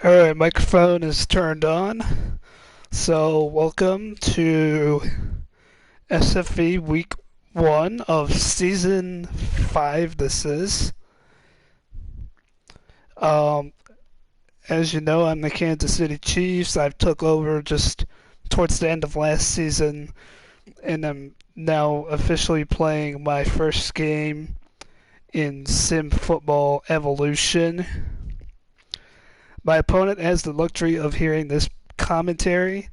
Alright, microphone is turned on. So, welcome to SFE Week 1 of Season 5, this is. Um, as you know, I'm the Kansas City Chiefs. I took over just towards the end of last season, and I'm now officially playing my first game in Sim Football Evolution. My opponent has the luxury of hearing this commentary.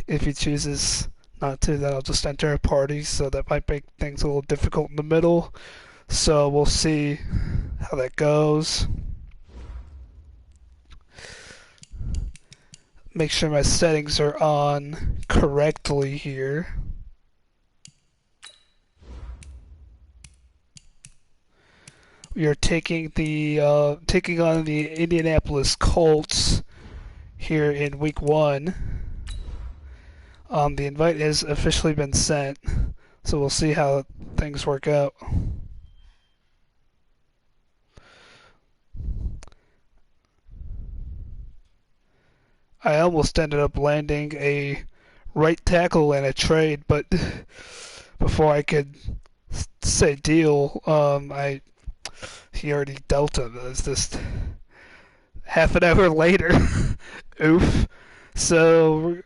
If he chooses not to, then I'll just enter a party, so that might make things a little difficult in the middle. So we'll see how that goes. Make sure my settings are on correctly here. We are taking on the Indianapolis Colts here in Week 1. The invite has officially been sent, so we'll see how things work out. I almost ended up landing a right tackle in a trade, but before I could say deal, he already dealt him. It was just half an hour later. Oof. So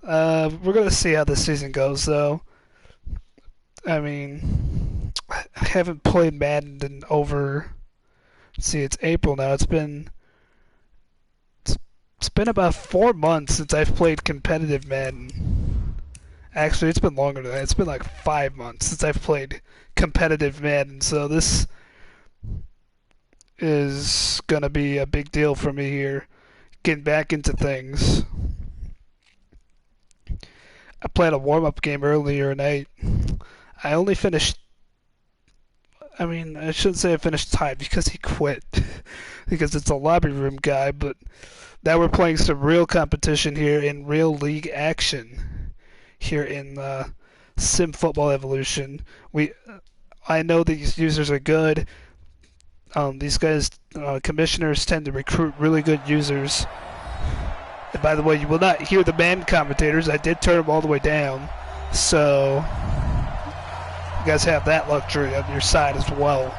we're gonna see how this season goes, though. I mean, I haven't played Madden in over. See, it's April now. It's been about 4 months since I've played competitive Madden. Actually, it's been longer than that. It's been like 5 months since I've played competitive Madden. So this is gonna be a big deal for me here, getting back into things. I played a warm-up game earlier and I only finished. I mean, I shouldn't say I finished tied because he quit, because it's a lobby room guy. But now we're playing some real competition here in real league action here in Sim Football Evolution. I know these users are good. These guys, commissioners, tend to recruit really good users. And by the way, you will not hear the man commentators. I did turn them all the way down, so you guys have that luxury on your side as well.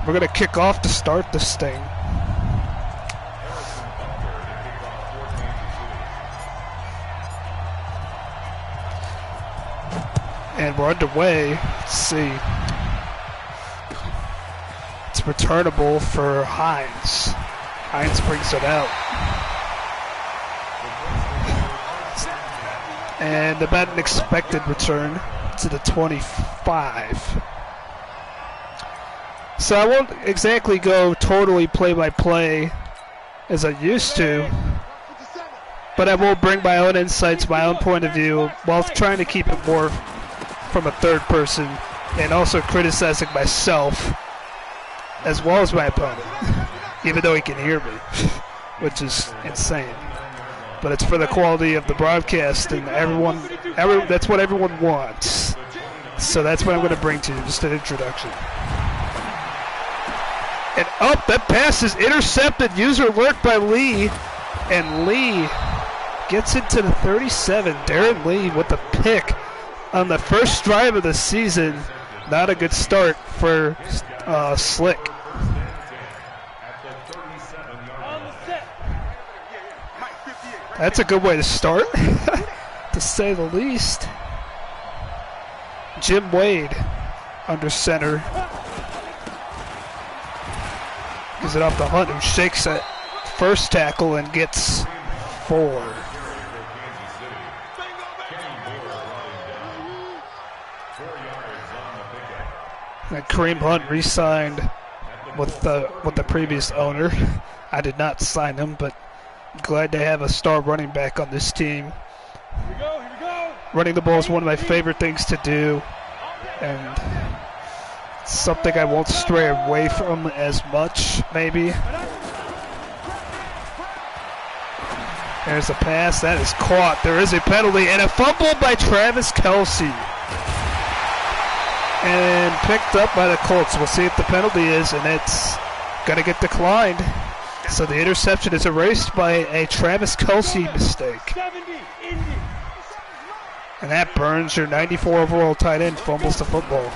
We're going to kick off to start this thing. And we're underway. Let's see. It's returnable for Hines. Hines brings it out. And about an expected return to the 25. So I won't exactly go totally play-by-play as I used to, but I will bring my own insights, my own point of view, while trying to keep it more from a third person, and also criticizing myself as well as my opponent, even though he can hear me, which is insane. But it's for the quality of the broadcast, and that's what everyone wants. So that's what I'm going to bring to you, just an introduction. And up, that pass is intercepted. User alert by Lee, and Lee gets into the 37. Darren Lee with the pick on the first drive of the season. Not a good start for Slick. That's a good way to start, to say the least. Jim Wade under center. Gives it off to Hunt, who shakes that first tackle and gets 4. And Kareem Hunt re-signed with the previous owner. I did not sign him, but I'm glad to have a star running back on this team. Here we go. Running the ball is one of my favorite things to do, and something I won't stray away from as much, maybe. There's a pass. That is caught. There is a penalty and a fumble by Travis Kelce. And picked up by the Colts. We'll see if the penalty is, and it's gonna get declined. So the interception is erased by a Travis Kelce mistake. And that burns your 94 overall tight end, fumbles the football.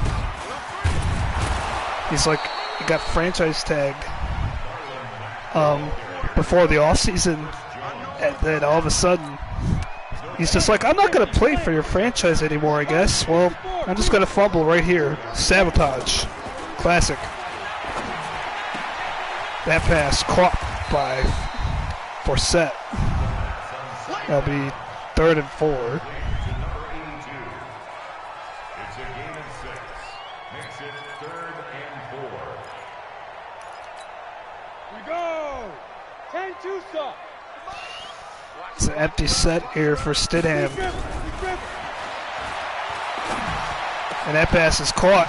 He's like, he got franchise tagged before the offseason, and then all of a sudden, he's just like, I'm not going to play for your franchise anymore, I guess. Well, I'm just going to fumble right here. Sabotage. Classic. That pass caught by Forsett. That'll be 3rd and 4. It's an empty set here for Stidham. And that pass is caught.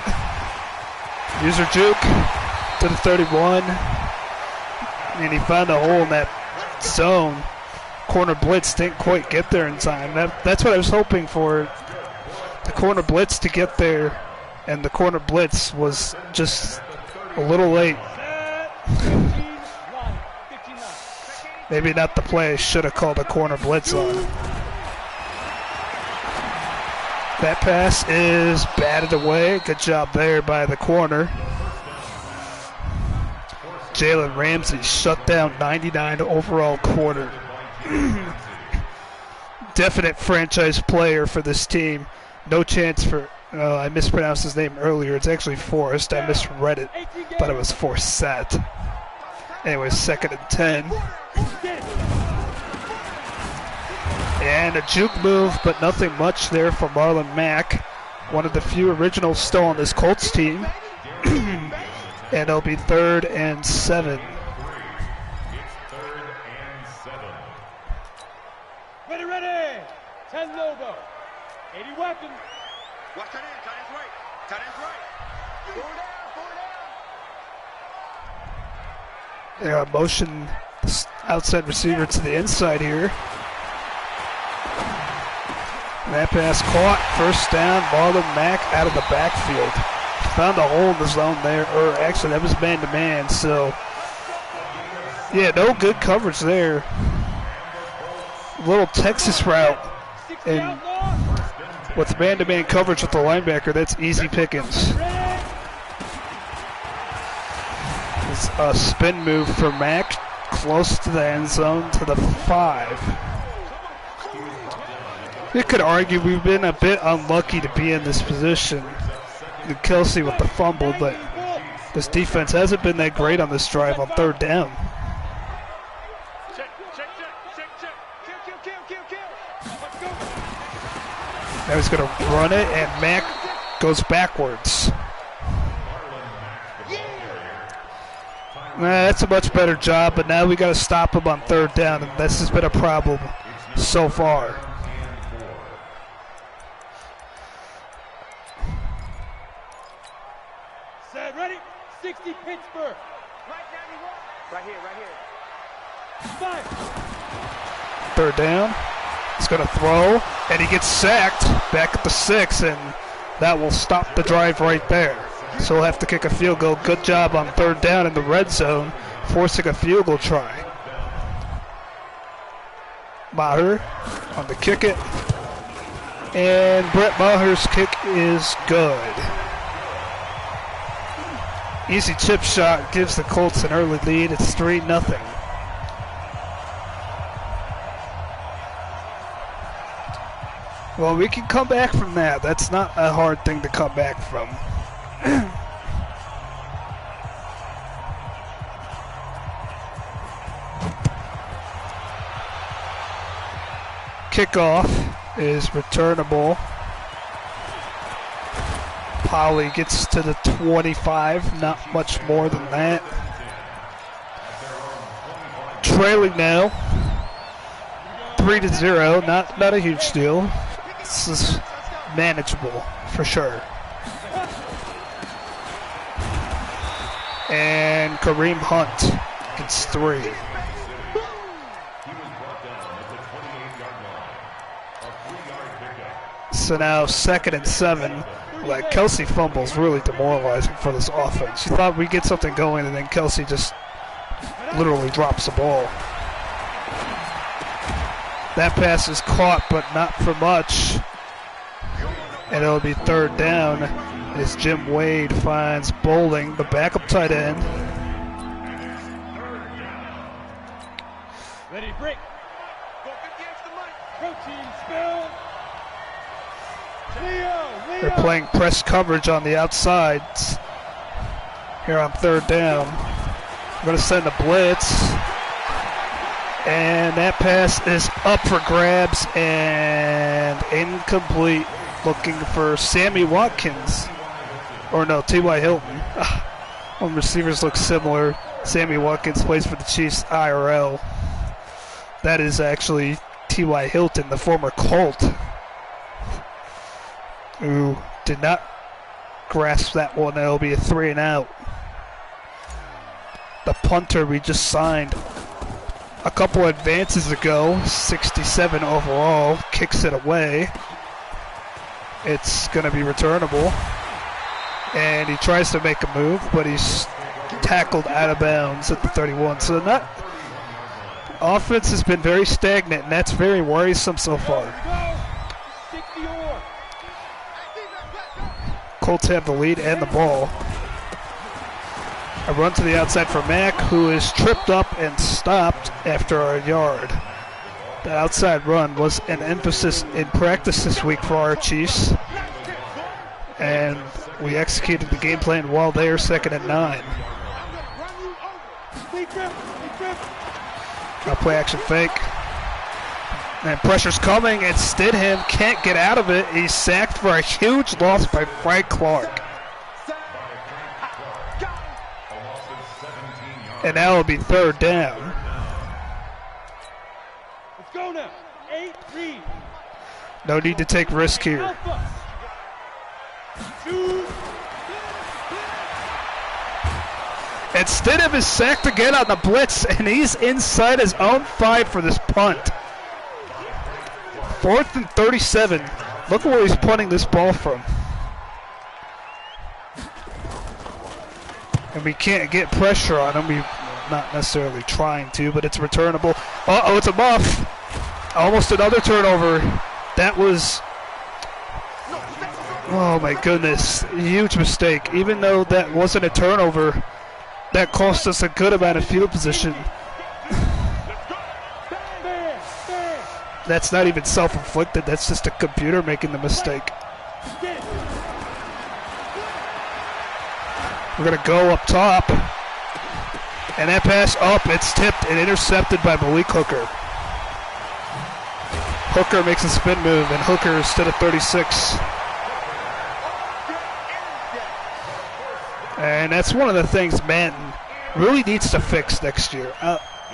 User juke to the 31. And he found a hole in that zone. Corner blitz didn't quite get there in time. That's what I was hoping for. The corner blitz to get there. And the corner blitz was just a little late. Maybe not the play I should have called a corner blitz on. That pass is batted away. Good job there by the corner. Jalen Ramsey shut down 99 overall corner. Definite franchise player for this team. No chance for, I mispronounced his name earlier. It's actually Forrest. I misread it. Thought it was Forsett. Anyway, 2nd and 10. And a juke move, but nothing much there for Marlon Mack. One of the few originals still on this Colts team. And it'll be 3rd and 7. Ready. 10 Lobo. 80 weapons. Watch tight end. Tight end's right. Tight end's right. Forward down. Motion outside receiver to the inside here. And that pass caught. 1st down. Marlon Mack out of the backfield. Found a hole in the zone there. Or actually, that was man-to-man. So, yeah, no good coverage there. Little Texas route. And with man-to-man coverage with the linebacker, that's easy pickings. It's a spin move for Mack. Close to the end zone to the 5. You could argue we've been a bit unlucky to be in this position. And Kelce with the fumble, but this defense hasn't been that great on this drive on 3rd down. Now he's going to run it, and Mack goes backwards. That's a much better job, but now we got to stop him on 3rd down, and this has been a problem so far. Set, ready? 60 Pittsburgh. Right here. 5. 3rd down. He's going to throw, and he gets sacked back at the 6, and that will stop the drive right there. So we'll have to kick a field goal. Good job on 3rd down in the red zone, forcing a field goal try. Maher on the kick it. And Brett Maher's kick is good. Easy chip shot gives the Colts an early lead. It's 3-0. Well, we can come back from that. That's not a hard thing to come back from. Kickoff is returnable. Polly gets to the 25, not much more than that. Trailing now, 3-0, not a huge deal. This is manageable for sure. And Kareem Hunt gets 3. So now 2nd and 7. Like Kelsey fumbles really demoralizing for this offense. You thought we'd get something going, and then Kelsey just literally drops the ball. That pass is caught, but not for much. And it'll be 3rd down as Jim Wade finds Bowling, the backup tight end. Ready, break. Protein spill. Leo. They're playing press coverage on the outsides here on 3rd down. We're going to send a blitz. And that pass is up for grabs and incomplete. Looking for Sammy Watkins. Or no, T.Y. Hilton. When receivers look similar, Sammy Watkins plays for the Chiefs IRL. That is actually T.Y. Hilton, the former Colt, who did not grasp that one. It'll be a 3 and out. The punter we just signed a couple advances ago, 67 overall, kicks it away. It's going to be returnable. And he tries to make a move, but he's tackled out of bounds at the 31. So that offense has been very stagnant, and that's very worrisome so far. Colts have the lead and the ball. A run to the outside for Mack, who is tripped up and stopped after a yard. The outside run was an emphasis in practice this week for our Chiefs. And we executed the game plan while they are 2nd and 9. Now play action fake. And pressure's coming, and Stidham can't get out of it. He's sacked for a huge loss by Frank Clark. And now it'll be 3rd down. Let's go now. 8-3. No need to take risk here. And Stidham is sacked again on the blitz, and he's inside his own 5 for this punt. 4th and 37. Look at where he's punting this ball from. And we can't get pressure on him. We're not necessarily trying to, but it's returnable. Uh-oh, it's a muff. Almost another turnover. That was... Oh, my goodness. Huge mistake. Even though that wasn't a turnover, that cost us a good amount of field position. That's not even self-inflicted. That's just a computer making the mistake. We're going to go up top. And that pass up, it's tipped and intercepted by Malik Hooker. Hooker makes a spin move, and Hooker instead of 36. And that's one of the things Manton really needs to fix next year.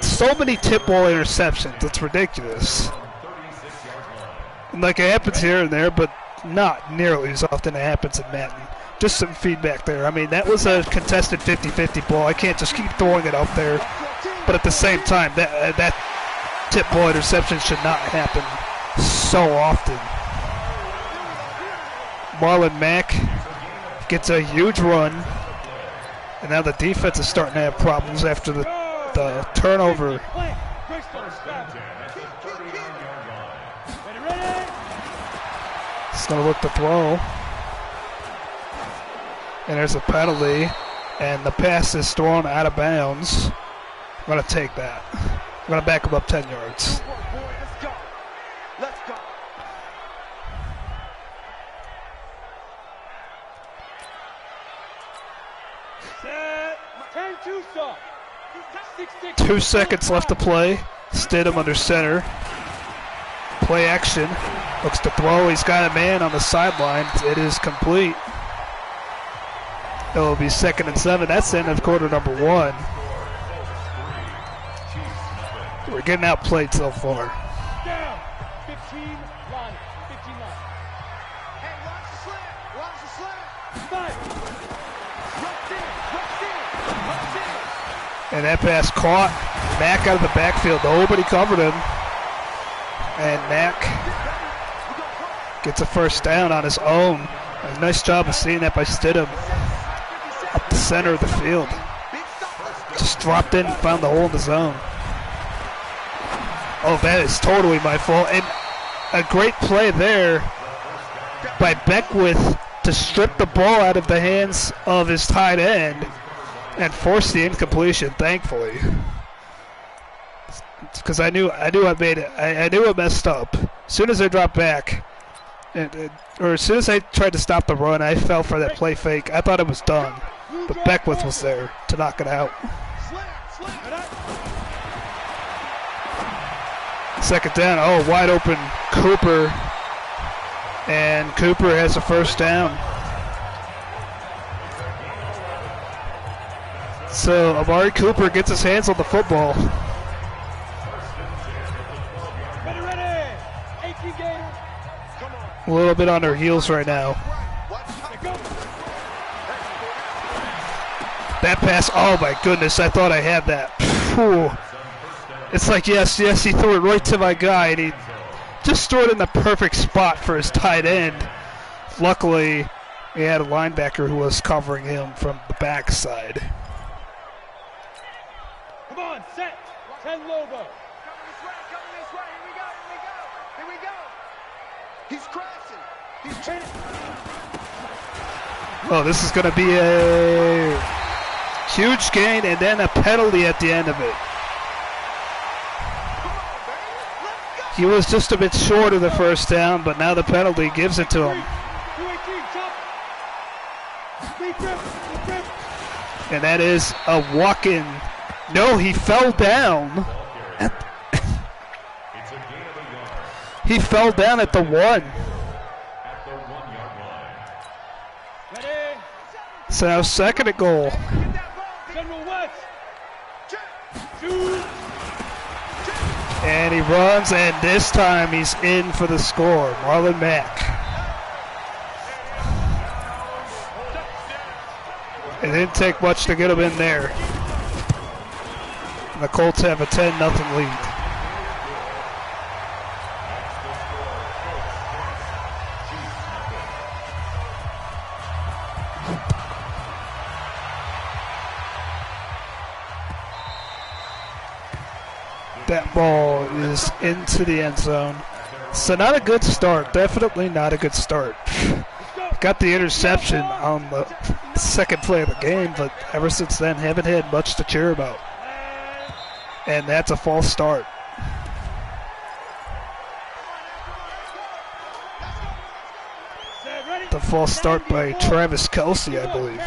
So many tip ball interceptions, it's ridiculous. And like it happens here and there, but not nearly as often it happens in Manton. Just some feedback there. I mean, that was a contested 50-50 ball. I can't just keep throwing it out there. But at the same time, that tip ball interception should not happen so often. Marlon Mack gets a huge run. And now the defense is starting to have problems after the turnover. It's going to look to throw. And there's a penalty. And the pass is thrown out of bounds. I'm going to take that. I'm going to back him up 10 yards. Let's go. 2 seconds left to play. Stidham under center. Play action. Looks to throw. He's got a man on the sideline. It is complete. It will be 2nd and 7. That's the end of quarter number 1. We're getting outplayed so far. Down. 15 line. 15 line. Hey, watch the slant. Watch the slant. 5. And that pass caught. Mack out of the backfield. Nobody covered him. And Mack Gets a first down on his own. A nice job of seeing that by Stidham up the center of the field. Just dropped in and found the hole in the zone. Oh, that is totally my fault. And a great play there by Beckwith to strip the ball out of the hands of his tight end and force the incompletion, thankfully. Because I knew I made it. I knew I messed up. As soon as I dropped back, or as soon as I tried to stop the run, I fell for that play fake. I thought it was done, but Beckwith was there to knock it out. Second down. Oh, wide open Cooper, and Cooper has a first down. So Amari Cooper gets his hands on the football. A little bit on their heels right now. That pass, oh my goodness, I thought I had that. Whew. It's like, yes, he threw it right to my guy, and he just threw it in the perfect spot for his tight end. Luckily, he had a linebacker who was covering him from the backside. Come on, set. 10 Lobo. Coming this way. Here we go. He's crashing. He's training. Oh, this is going to be a huge gain and then a penalty at the end of it. He was just a bit short of the first down, but now the penalty gives it to him. And that is a walk-in. No, he fell down. He fell down at the 1. So now second and goal. And he runs, and this time he's in for the score. Marlon Mack. It didn't take much to get him in there. And the Colts have a 10-0 lead. That ball is into the end zone. So not a good start. Definitely not a good start. Got the interception on the second play of the game, but ever since then haven't had much to cheer about. And that's a false start. The false start by Travis Kelce, I believe.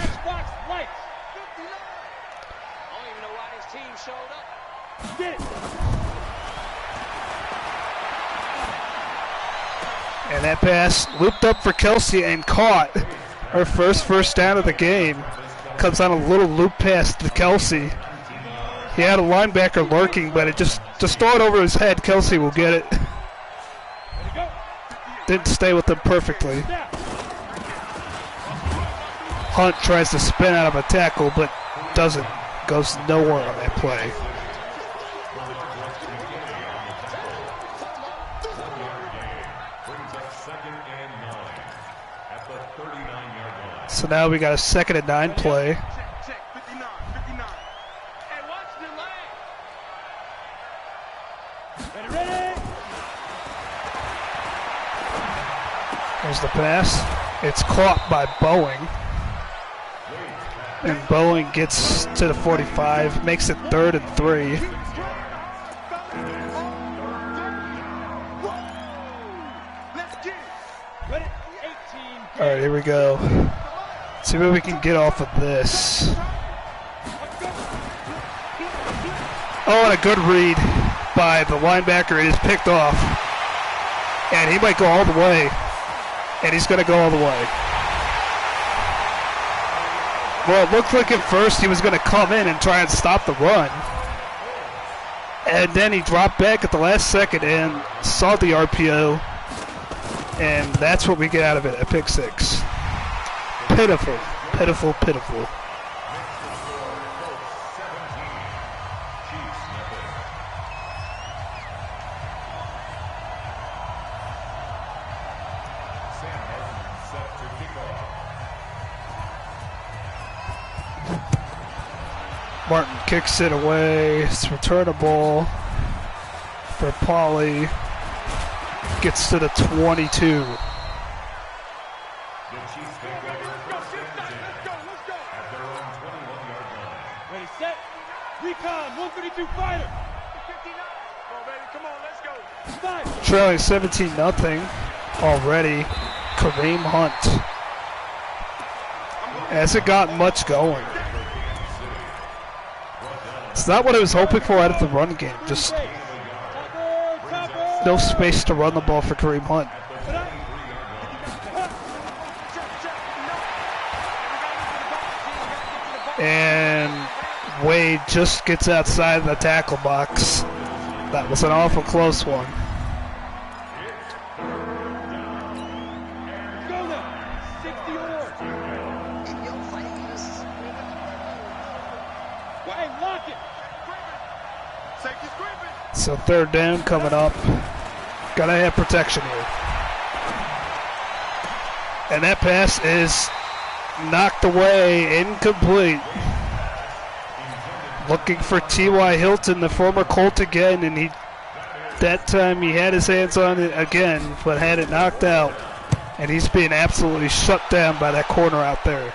And that pass looped up for Kelce and caught. Our first down of the game. Comes on a little loop pass to Kelce. He had a linebacker lurking, but it just throw it over his head. Kelce will get it. Didn't stay with him perfectly. Hunt tries to spin out of a tackle, but doesn't. Goes nowhere on that play. So now we got a 2nd and 9 play. There's the pass. It's caught by Boeing. And Boeing gets to the 45, makes it 3rd and 3. All right, here we go. See what we can get off of this. Oh, and a good read by the linebacker. It is picked off. And he might go all the way. And he's going to go all the way. Well, it looked like at first he was going to come in and try and stop the run. And then he dropped back at the last second and saw the RPO. And that's what we get out of it, a pick 6. Pitiful, pitiful, pitiful. Martin kicks it away. It's returnable for Pauly. Gets to the 22. Ready, set, WEEK1, 132 fighter. Come on, let's go. Five. Trailing 17-0 already. Kareem Hunt. Hasn't gotten much going. It's not what I was hoping for out of the run game. Just no space to run the ball for Kareem Hunt. And Wade just gets outside the tackle box. That was an awful close one. Go now. 60 yards. Hey, lock it. Safety's creeping. So third down coming up. Gotta have protection here. And that pass is knocked away, incomplete. Looking for T.Y. Hilton, the former Colt again, and that time he had his hands on it again, but had it knocked out. And he's being absolutely shut down by that corner out there.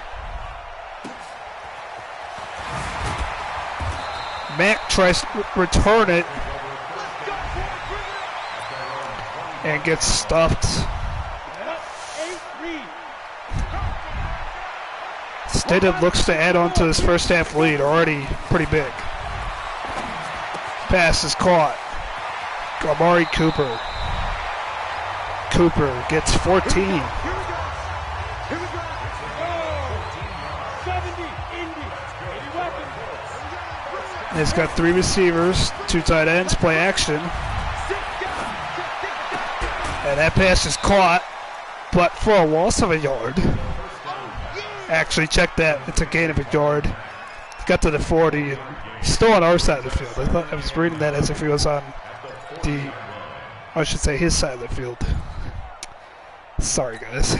Mack tries to return it and gets stuffed. Stidham looks to add on to his first half lead, already pretty big. Pass is caught. Amari Cooper. Cooper gets 14. He's got three receivers, two tight ends, play action. And that pass is caught, but for a loss of a yard. Actually, check that. It's a gain of a yard. Got to the 40. And still on our side of the field. I was reading that as if he was on I should say his side of the field. Sorry, guys.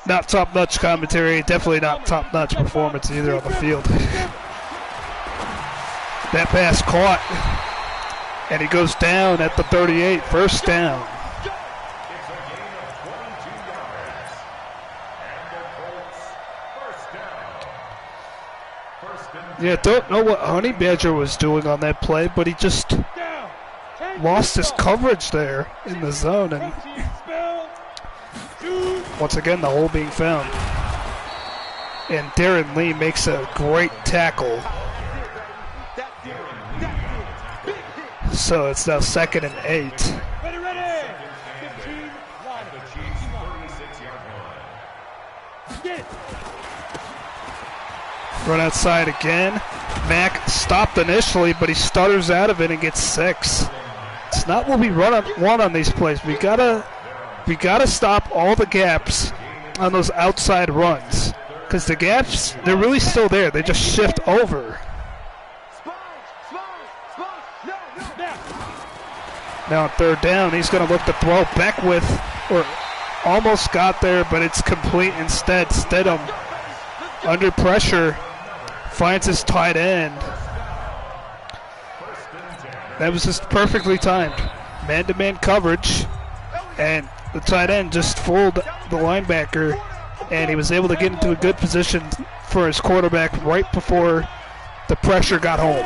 Not top-notch commentary. Definitely not top-notch performance either on the field. That pass caught. And he goes down at the 38. First down. Yeah, don't know what Honey Badger was doing on that play, but he just lost his coverage there in the zone, and once again the hole being found. And Darren Lee makes a great tackle. So it's now 2nd and 8. Run outside again. Mack stopped initially, but he stutters out of it and gets 6. It's not what we want on these plays. We gotta stop all the gaps on those outside runs, because the gaps, they're really still there. They just shift over. Now on third down, he's going to look to throw Beckwith, or almost got there, but it's complete instead. Stidham, under pressure, finds his tight end. That was just perfectly timed. Man-to-man coverage, and the tight end just fooled the linebacker, and he was able to get into a good position for his quarterback right before the pressure got home.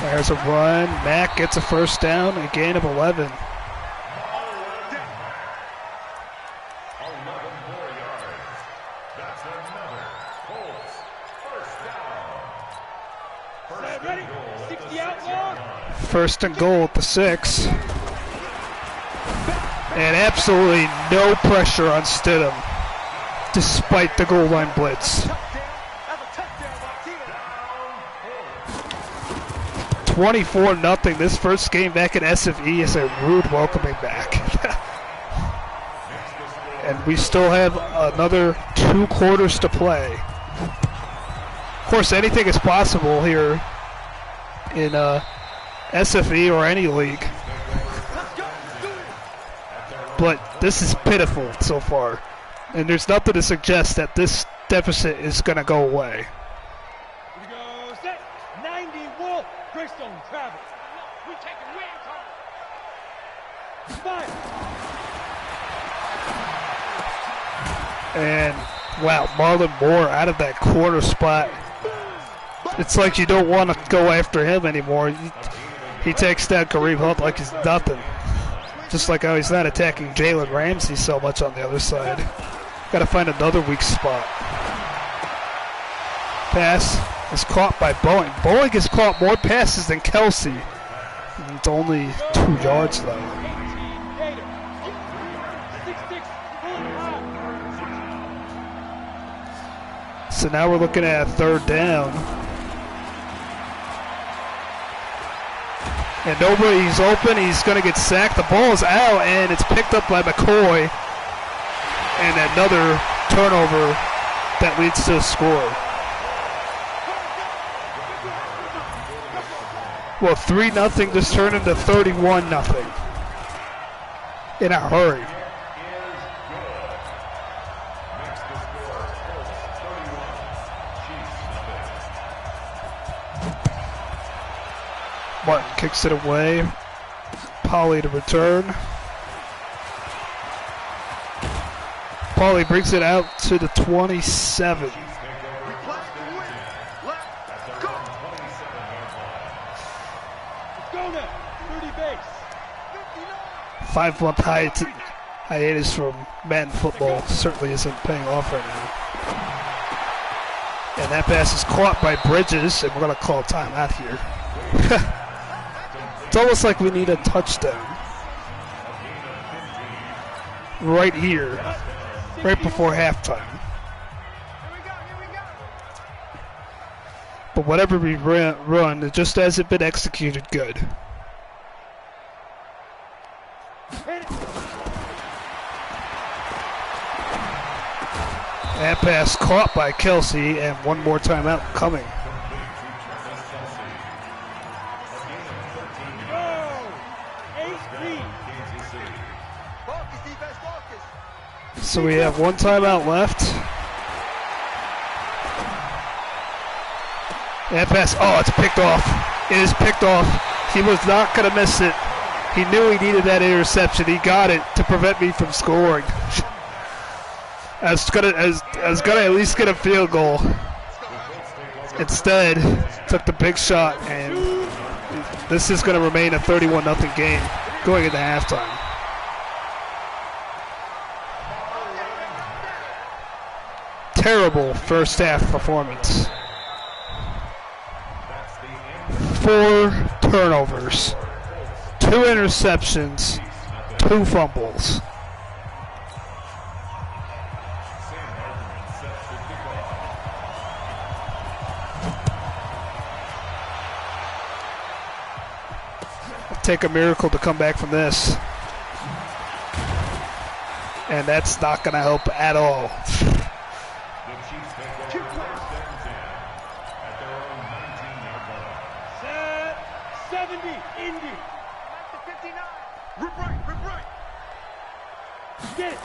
There's a run. Mack gets a first down, a gain of 11. First and goal at the 6. And absolutely no pressure on Stidham, despite the goal line blitz. 24-0. This first game back at SFE is a rude welcoming back. And we still have another 2 quarters to play. Of course, anything is possible here in SFE or any league. But this is pitiful so far. And there's nothing to suggest that this deficit is going to go away. Here we go, set. 90 Wolf. Greystone travels. We taking WEEK1. Fire. And wow, Marlon Moore out of that corner spot. It's like you don't want to go after him anymore. He takes down Kareem Hunt like he's nothing. Just like how he's not attacking Jalen Ramsey so much on the other side. Got to find another weak spot. Pass is caught by Boeing. Boeing has caught more passes than Kelsey. It's only 2 yards though. So now we're looking at a 3rd down. And nobody's open. He's going to get sacked. The ball is out, and it's picked up by McCoy. And another turnover that leads to a score. Well, 3-0 just turned into 31-0 in a hurry. Martin kicks it away. Pauly to return. Pauly brings it out to the 27. Go now. 30 base. 5-month hiatus from Madden football certainly isn't paying off right now. And that pass is caught by Bridges, and we're going to call a timeout here. It's almost like we need a touchdown right here, right before halftime. But whatever we run, it just hasn't been executed good. That pass caught by Kelsey, and one more timeout coming. So we have 1 timeout left. That pass, oh, it's picked off. It is picked off. He was not going to miss it. He knew he needed that interception. He got it to prevent me from scoring. I was gonna at least get a field goal. Instead, took the big shot, and this is going to remain a 31-0 game going into halftime. Terrible first half performance. 4 turnovers, 2 interceptions, 2 fumbles. It'll take a miracle to come back from this. And that's not going to help at all. 70, Indy. Back to 59. Rip right. Get it.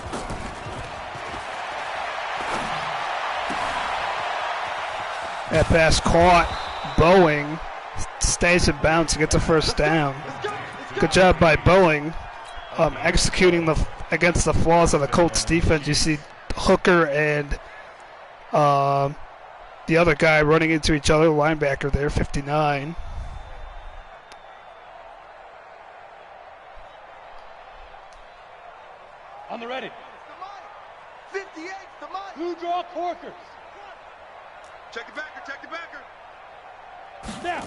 That pass caught. Boeing stays in bounds and gets a first down. Good job by Boeing executing against the flaws of the Colts defense. You see Hooker and the other guy running into each other, linebacker there, 59. On the ready. The money. 58, the money. Blue draw Corkers. Check the backer. Now.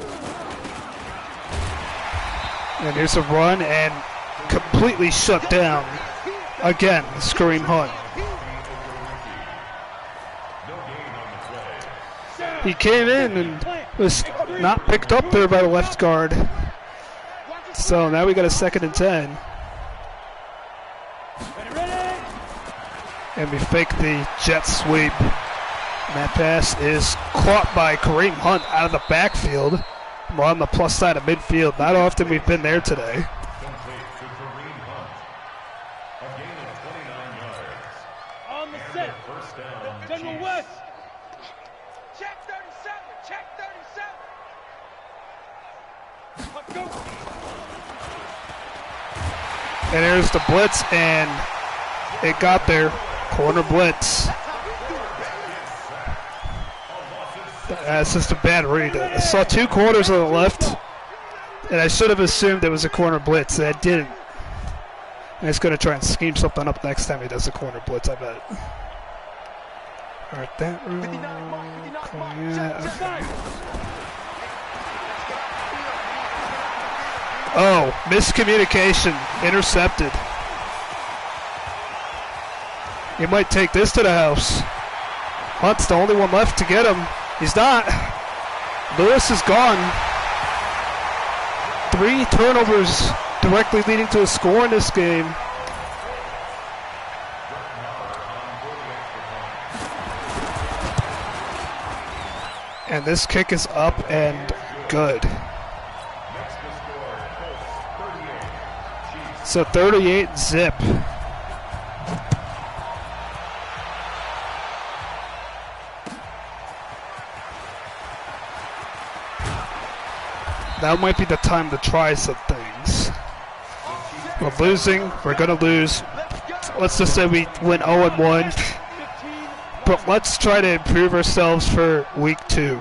And here's a run and completely shut down. Again, Kareem Hunt. He came in and was not picked up there by the left guard. So now we got a 2nd and 10. And we fake the jet sweep. And that pass is caught by Kareem Hunt out of the backfield. We're on the plus side of midfield. Not often we've been there today. On the set. General West. And there's the blitz, and it got there. Corner blitz. That's just a bad read. I saw 2 corners on the left, and I should have assumed it was a corner blitz. I didn't. And he's going to try and scheme something up next time he does a corner blitz, I bet. All right, that room. Yeah, okay. Oh, miscommunication. Intercepted. He might take this to the house. Hunt's the only one left to get him. He's not. Lewis is gone. 3 turnovers directly leading to a score in this game. And this kick is up and good. So 38 zip. That might be the time to try some things. We're losing. We're going to lose. Let's just say we win 0-1. But let's try to improve ourselves for week 2.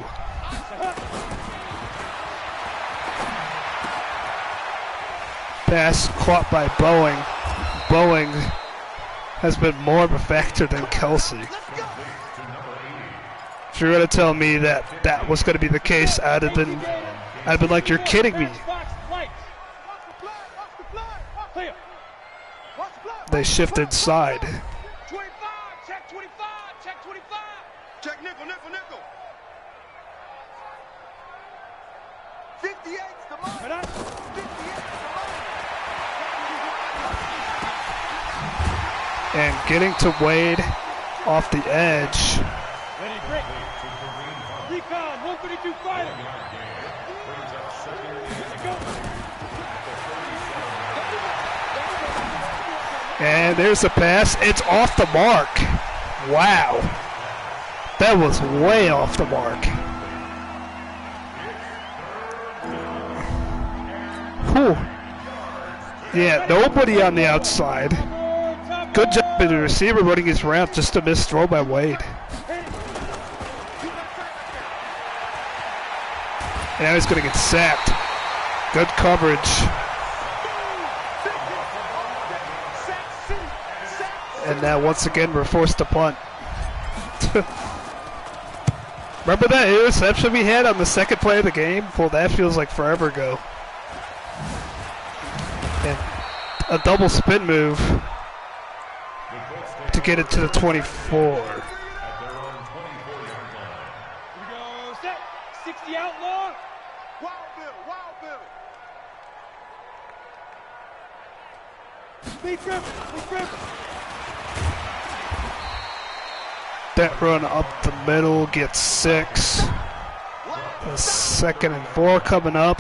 Pass caught by Boeing. Boeing has been more of a factor than Kelsey. If you're going to tell me that that was going to be the case, I'd been like, you're kidding me. They shifted side. 25, check 25, check 25. Check nickel, nickel, nickel. 58's the money. 58's the money. And getting to Wade off the edge. Ready, break. WEEK1, 132 fighter. And there's the pass. It's off the mark. Wow. That was way off the mark. Whew. Yeah, nobody on the outside. Good job by the receiver running his route, just a missed throw by Wade. And now he's going to get sacked. Good coverage. And now once again we're forced to punt. Remember that interception we had on the second play of the game? Well, that feels like forever ago. And a double spin move to get it to the 24. Here we go, set. 60 outlaw. Wild Bill, Wild Bill. Speed grip, speed grip. That run up the middle gets 6. A 2nd and 4 coming up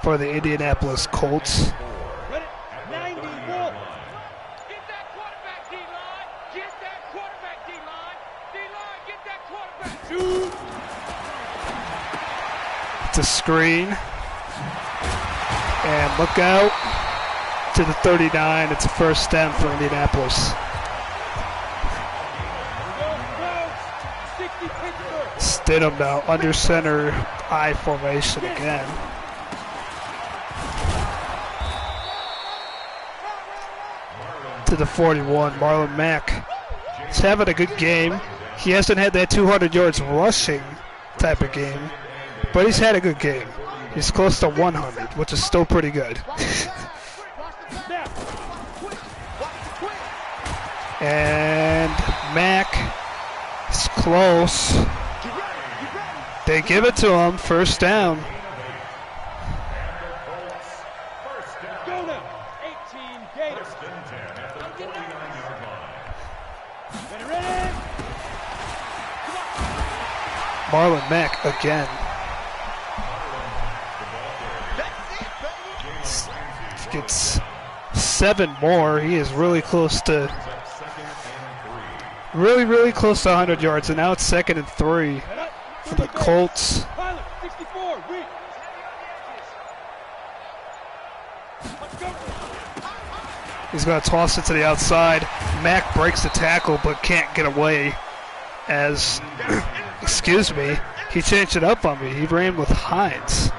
for the Indianapolis Colts. Ready, 90, roll. Get that quarterback, D-line. Get that quarterback, D-line. D-line, get that quarterback. Shoot. It's a screen. And look out to the 39. It's a first down for Indianapolis. Stidham now under center, I formation again. To the 41, Marlon Mack. He's having a good game. He hasn't had that 200 yards rushing type of game, but he's had a good game. He's close to 100, which is still pretty good. And Mack is close. They give it to him, first down. Go now, 18 Gators. Ready. Marlon Mack again. Gets 7 more. He is really close to, really close to 100 yards. And now it's 2nd and 3 for the Colts. Pilot, 64, weak. He's going to toss it to the outside. Mack breaks the tackle but can't get away as, excuse me, he changed it up on me. He ran with Hines.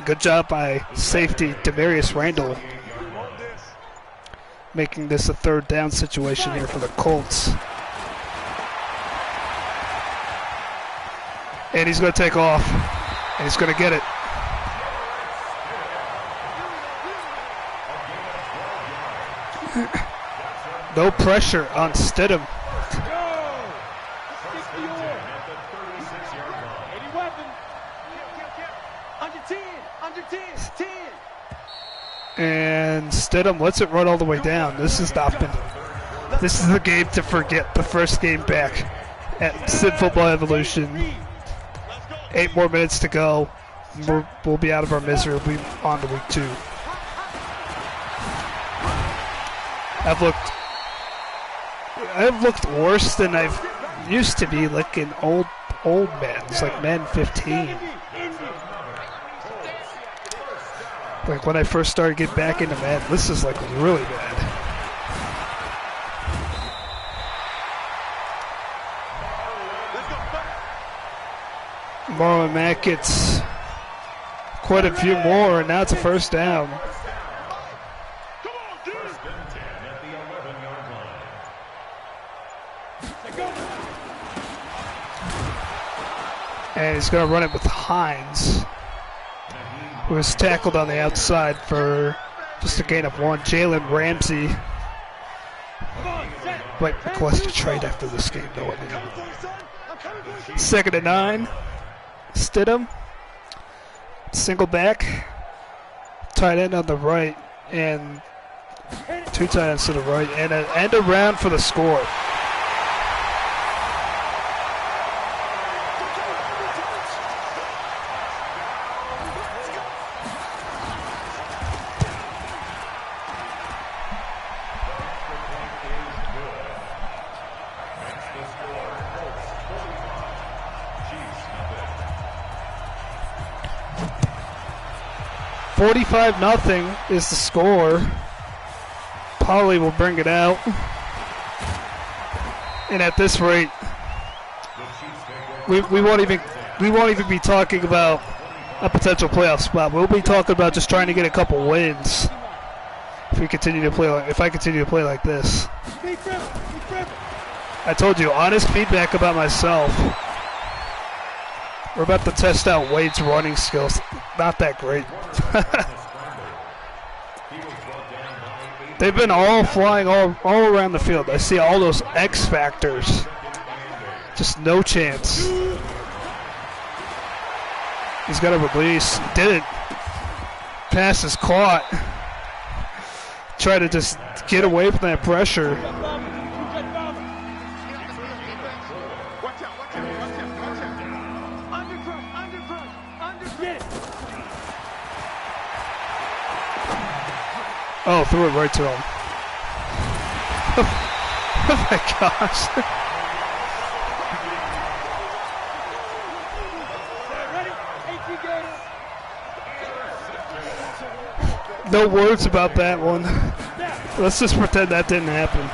Good job by safety Demarius Randall, making this a third down situation here for the Colts. And he's going to take off, and he's going to get it. No pressure on Stidham. And Stidham lets it run all the way down. This is the game to forget. The first game back at Sid Football Evolution. 8 more minutes to go. We'll be out of our misery. We'll be on to week 2. I've looked worse than I've used to be, like in old men. It's like Madden 15. Like when I first started getting back into Madden, this is like really bad. Marlon Mack gets quite a few more, and now it's a first down. And he's going to run it with Hines, who was tackled on the outside for just a gain of 1. Jalen Ramsey might request a trade after this game, though. 2nd and 9. Stidham, single back, tight end on the right, and 2 tight ends to the right, and an end around for the score. $45-0 is the score. Polly will bring it out. And at this rate, we won't even be talking about a potential playoff spot. We'll be talking about just trying to get a couple wins if I continue to play like this. I told you, honest feedback about myself. We're about to test out Wade's running skills. Not that great. They've been all flying all around the field. I see all those X factors. Just no chance. He's got a release. Did it. Pass is caught. Try to just get away from that pressure. Oh, threw it right to him. Oh my gosh. No words about that one. Let's just pretend that didn't happen.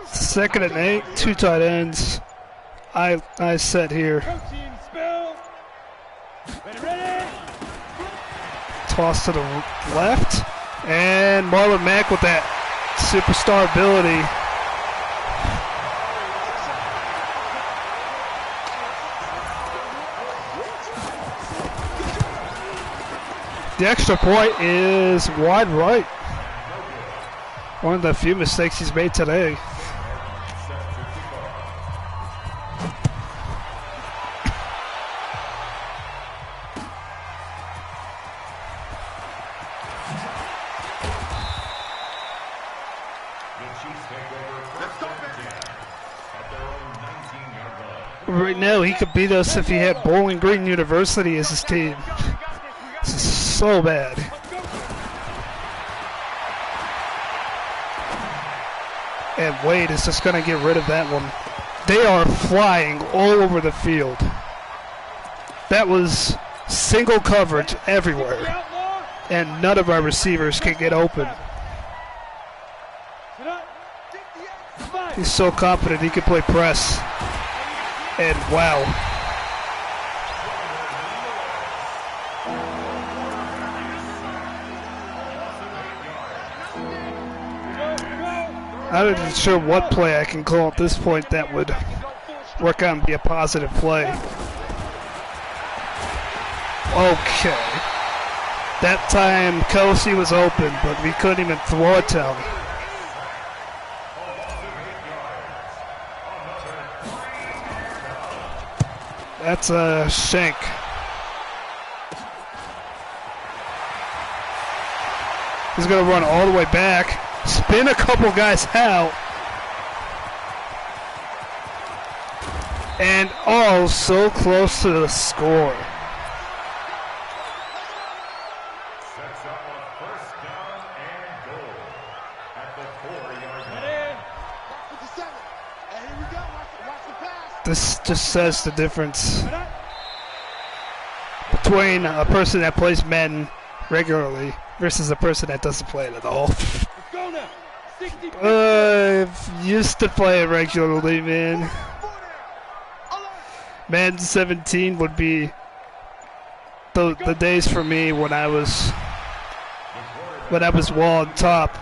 Second and 8, 2 tight ends. I set here. Toss to the left. And Marlon Mack with that superstar ability. The extra point is wide right. One of the few mistakes he's made today. Right now, he could beat us if he had Bowling Green University as his team. This is so bad. And Wade is just going to get rid of that one. They are flying all over the field. That was single coverage everywhere. And none of our receivers can get open. He's so confident he can play press. And wow. I'm not even sure what play I can call at this point that would work out and be a positive play. Okay. That time Kelsey was open, but we couldn't even throw it to him. That's a shank. He's going to run all the way back, spin a couple guys out, and oh, so close to the score. This just says the difference between a person that plays men regularly versus a person that doesn't play it at all. I've used to play it regularly, man. Man 17 would be the days for me when I was well on top,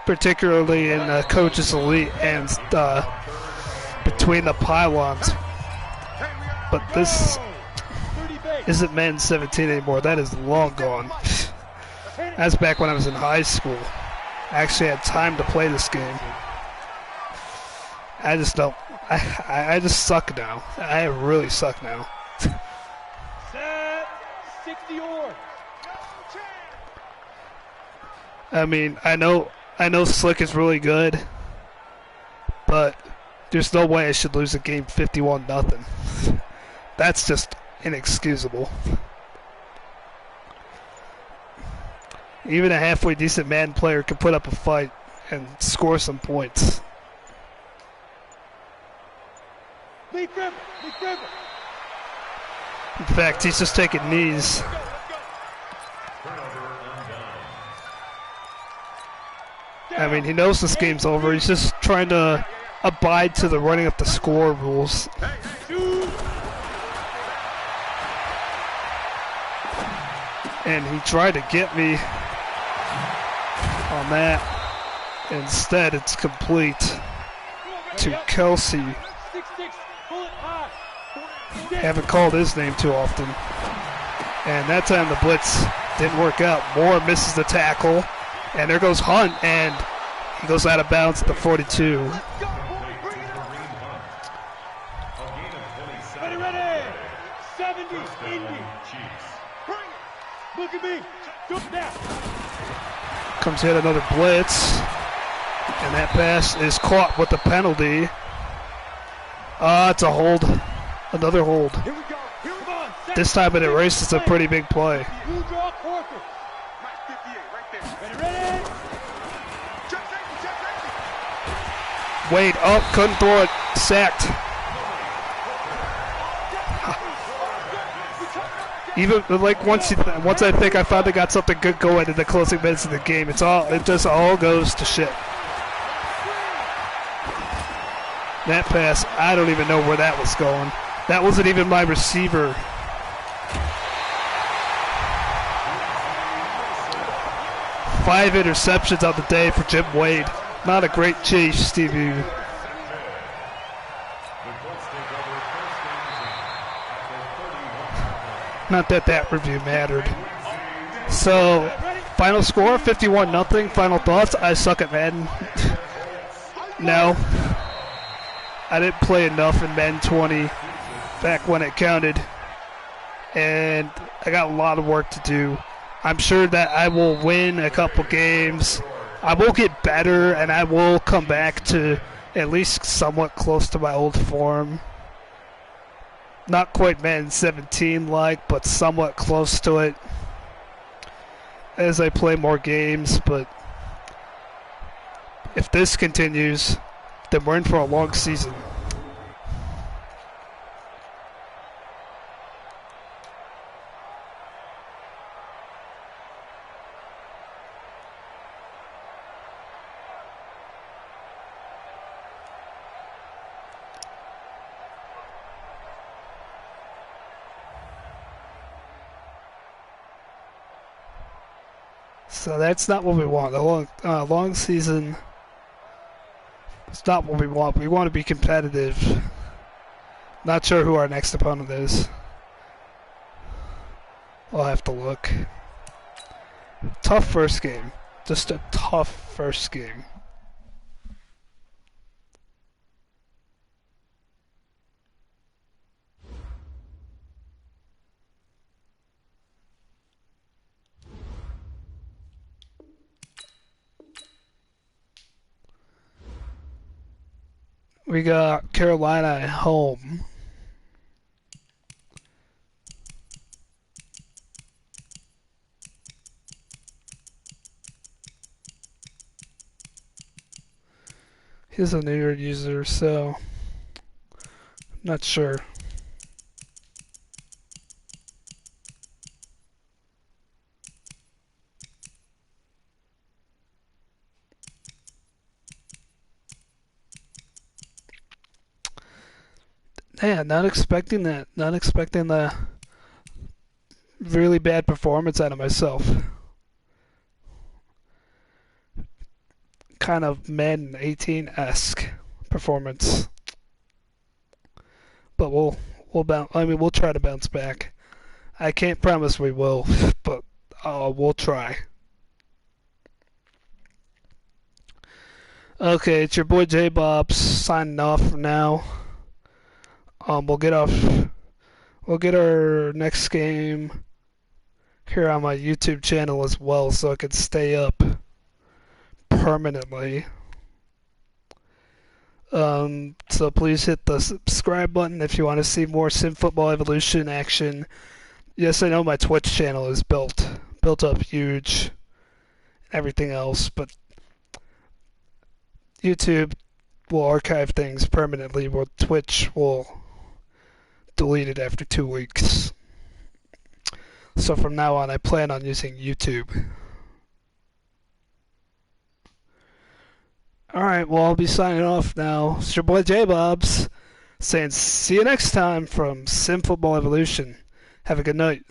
particularly in Coach's Elite and between the pylons. But this isn't Man 17 anymore. That is long gone. That's back when I was in high school. I actually had time to play this game. I just don't. I just suck now. I really suck now. Set 60 or. I mean, I know Slick is really good, but there's no way I should lose a game 51-0. That's just inexcusable. Even a halfway decent man player can put up a fight and score some points. In fact, he's just taking knees. I mean, he knows this game's over. He's just trying to abide to the running up the score rules. And he tried to get me on that. Instead, it's complete to Kelsey. Haven't called his name too often. And that time the blitz didn't work out. Moore misses the tackle. And there goes Hunt, and he goes out of bounds at the 42. Ready. 70 Indy. Look at me. Comes in another blitz. And that pass is caught with the penalty. It's a hold. Another hold. Here we go. This time it erases a pretty big play. Ready. Wade up, couldn't throw it, sacked. Even like once I think I finally got something good going in the closing minutes of the game, it just all goes to shit. That pass, I don't even know where that was going. That wasn't even my receiver. Five interceptions on the day for Jim Wade. Not a great chase, Stevie. Not that review mattered. So, final score, 51-0. Final thoughts, I suck at Madden. No. I didn't play enough in Madden 20 back when it counted. And I got a lot of work to do. I'm sure that I will win a couple games. I will get better, and I will come back to at least somewhat close to my old form. Not quite Madden 17-like, but somewhat close to it as I play more games. But If this continues, then we're in for a long season. So that's not what we want. A long season is not what we want. We want to be competitive. Not sure who our next opponent is. I'll have to look. Tough first game. Just a tough first game. We got Carolina at home. He's a newer user, so not sure. Yeah, not expecting that. Not expecting the really bad performance out of myself. Kind of Madden 18-esque performance. But we'll try to bounce back. I can't promise we will, but we'll try. Okay, it's your boy J Bobs signing off for now. We'll get off. We'll get our next game here on my YouTube channel as well, so it can stay up permanently. So please hit the subscribe button if you want to see more Sim Football Evolution action. Yes, I know my Twitch channel is built up huge, everything else, but YouTube will archive things permanently, while Twitch will delete it after 2 weeks. So from now on, I plan on using YouTube. Alright, well, I'll be signing off now. It's your boy J Bobs saying see you next time from Sim Football Evolution. Have a good night.